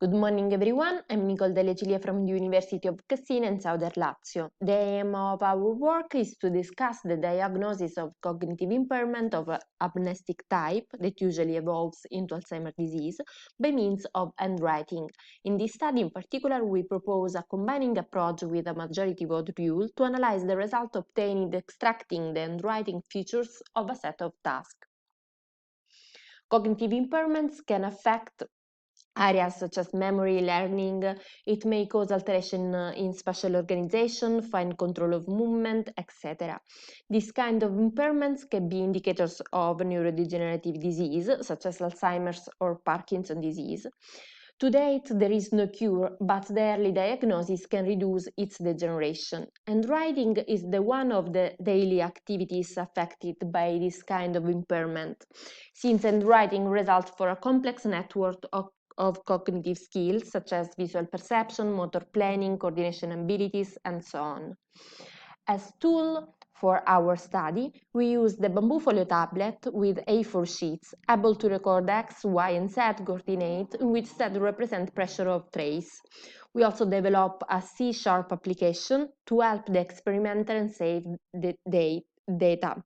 Good morning, everyone. I'm Nicole Delle Ciglia from the University of Cassina in Southern Lazio. The aim of our work is to discuss the diagnosis of cognitive impairment of amnestic type that usually evolves into Alzheimer's disease by means of handwriting. In this study in particular, we propose a combining approach with a majority vote rule to analyze the result obtained extracting the handwriting features of a set of tasks. Cognitive impairments can affect areas such as memory, learning. It may cause alteration in spatial organization, fine control of movement, etc. These kind of impairments can be indicators of neurodegenerative disease, such as Alzheimer's or Parkinson disease. To date, there is no cure, but the early diagnosis can reduce its degeneration. And writing is the one of the daily activities affected by this kind of impairment, since handwriting results for a complex network of cognitive skills such as visual perception, motor planning, coordination abilities, and so on. As tool for our study, we use the bamboo folio tablet with A4 sheets, able to record X, Y, and Z coordinates, which Z represent pressure of trace. We also develop a C# application to help the experimenter and save the data.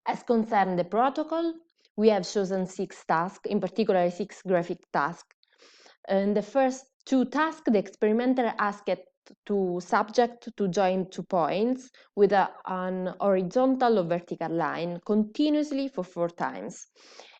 As concerns the protocol, we have chosen 6 tasks, in particular 6 graphic tasks. In the first 2 tasks, the experimenter asked to subject to join 2 points with an horizontal or vertical line continuously for 4 times.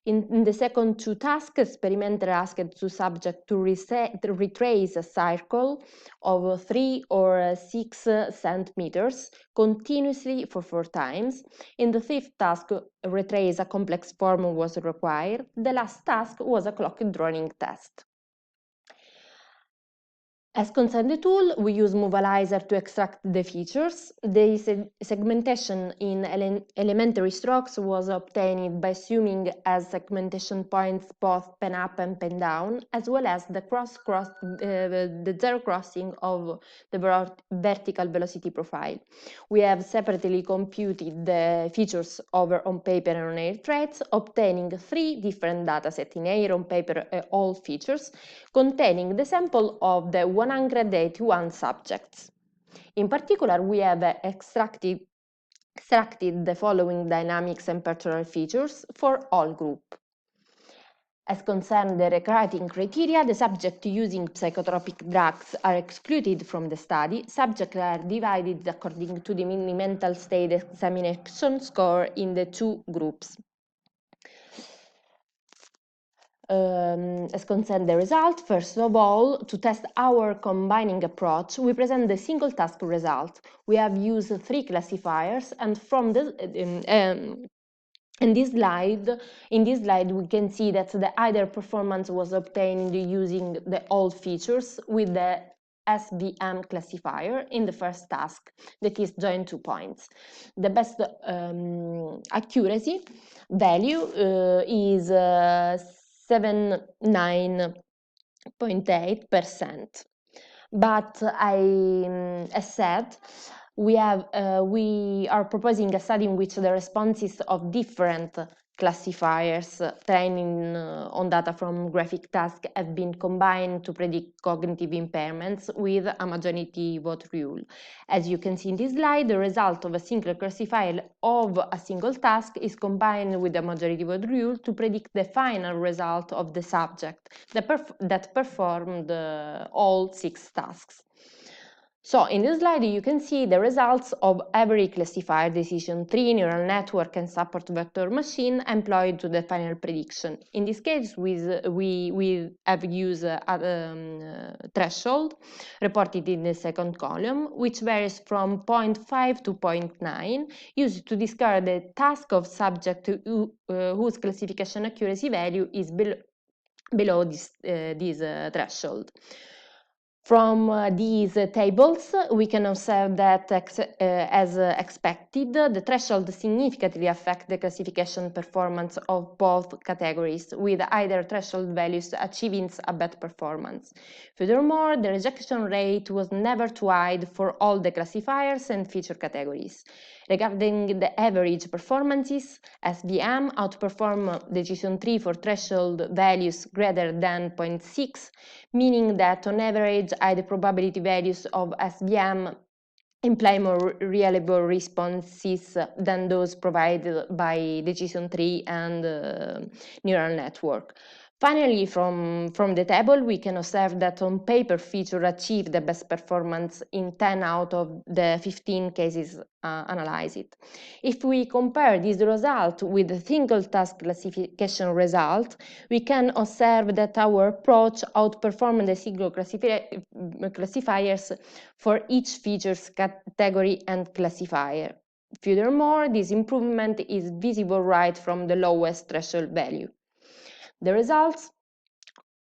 In the second 2 tasks, experimenter asked to subject to retrace a circle of 3 or 6 centimeters continuously for 4 times. In the 5th task, retrace a complex form was required. The last task was a clock drawing test. As concerns the tool, we use Movalizer to extract the features. The segmentation in elementary strokes was obtained by assuming as segmentation points both pen up and pen down, as well as the the zero crossing of the vertical velocity profile. We have separately computed the features over on paper and on air threads, obtaining 3 different datasets in air, on paper, all features, containing the sample of the 181 subjects. In particular, we have extracted the following dynamics and perceptual features for all groups. As concerns the recruiting criteria, the subjects using psychotropic drugs are excluded from the study. Subjects are divided according to the mini mental state examination score in the 2 groups. As concerns the result, first of all, to test our combining approach, we present the single task result. We have used 3 classifiers, and from the in this slide, we can see that the either performance was obtained using the old features with the SVM classifier in the first task, that is join 2 points. The best accuracy value is 79.8%. But as said, we are proposing a study in which the responses of different classifiers training on data from graphic tasks have been combined to predict cognitive impairments with a majority vote rule. As you can see in this slide, the result of a single classifier of a single task is combined with a majority vote rule to predict the final result of the subject that performed all 6 tasks. So in this slide, you can see the results of every classifier decision tree, neural network, and support vector machine employed to the final prediction. In this case, we have used a threshold reported in the second column, which varies from 0.5 to 0.9, used to discover the task of subject whose classification accuracy value is below this threshold. From these tables, we can observe that, as expected, the threshold significantly affects the classification performance of both categories, with either threshold values achieving a better performance. Furthermore, the rejection rate was never too high for all the classifiers and feature categories. Regarding the average performances, SVM outperformed decision tree for threshold values greater than 0.6, meaning that on average high probability values of SVM imply more reliable responses than those provided by decision tree and neural network. Finally, from the table, we can observe that on paper feature achieved the best performance in 10 out of the 15 cases analyzed. If we compare this result with the single task classification result, we can observe that our approach outperformed the single classifiers for each features category and classifier. Furthermore, this improvement is visible right from the lowest threshold value. The results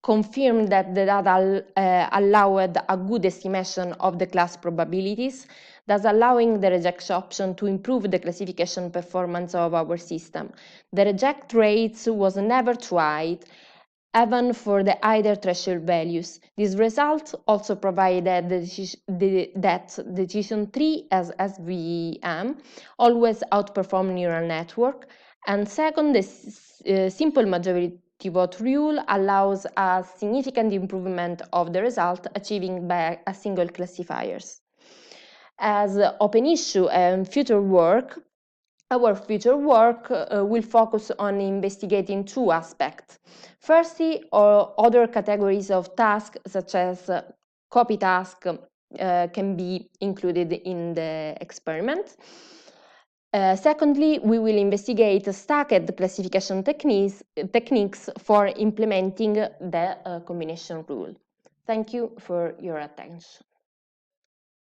confirm that the data allowed a good estimation of the class probabilities, thus allowing the reject option to improve the classification performance of our system. The reject rates was never too high, even for the higher threshold values. These results also provided that decision tree as SVM always outperform neural network. And second, the simple majority vote rule allows a significant improvement of the result achieving by a single classifiers. As open issue and future work, our future work will focus on investigating two aspects. Firstly, other categories of tasks, such as copy task, can be included in the experiment. Secondly, we will investigate stacked classification techniques for implementing the combination rule. Thank you for your attention.